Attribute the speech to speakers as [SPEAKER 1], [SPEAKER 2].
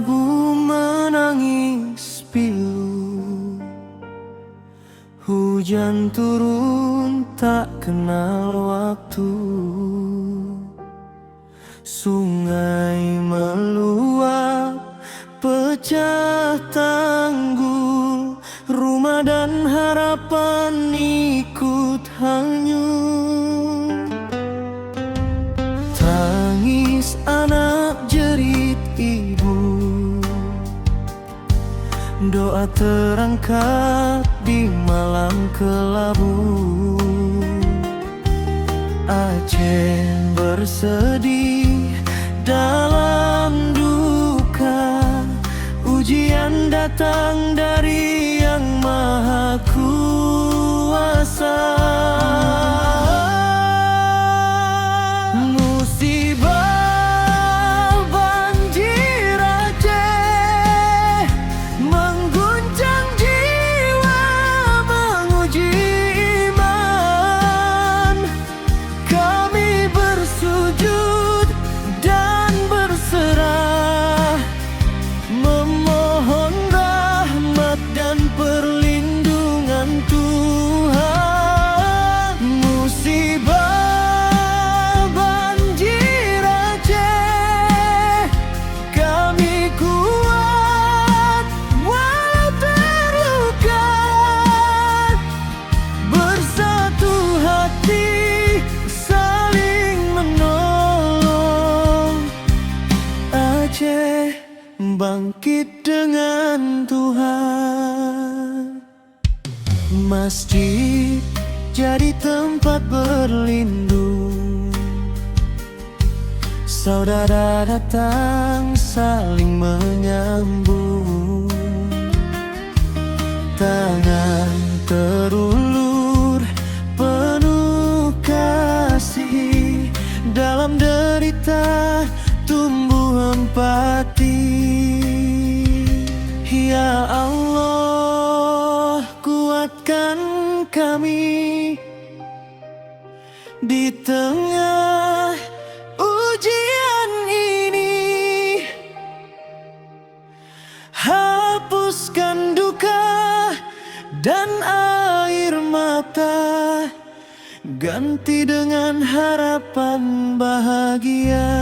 [SPEAKER 1] kelabu menangis pilu. Hujan turun tak kenal waktu. Sungai meluap pecah tanggul. Rumah dan harapan ikut hanyut. Tangis anak, jerit ibu, doa terangkat di malam kelabu. Aceh bersedih dalam duka. Ujian datang dari Yang Maha Kuasa. Musibah banjir Aceh mengguncang jiwa, menguji iman. Kami bersujud dan berserah, memohon rahmat dan perlindungan Tuhan. Musibah banjir Aceh, kami kuat walau terluka. Bersatu hati saling menolong. Aceh bangkit dengan Tuhan. Masjid jadi tempat berlindung. Saudara datang saling menyambung. Tangan terulur penuh kasih. Dalam derita tumbuh empati. Ya Allah, kuatkan kami di tengah ujian ini. Hapuskan duka dan air mata, ganti dengan harapan bahagia.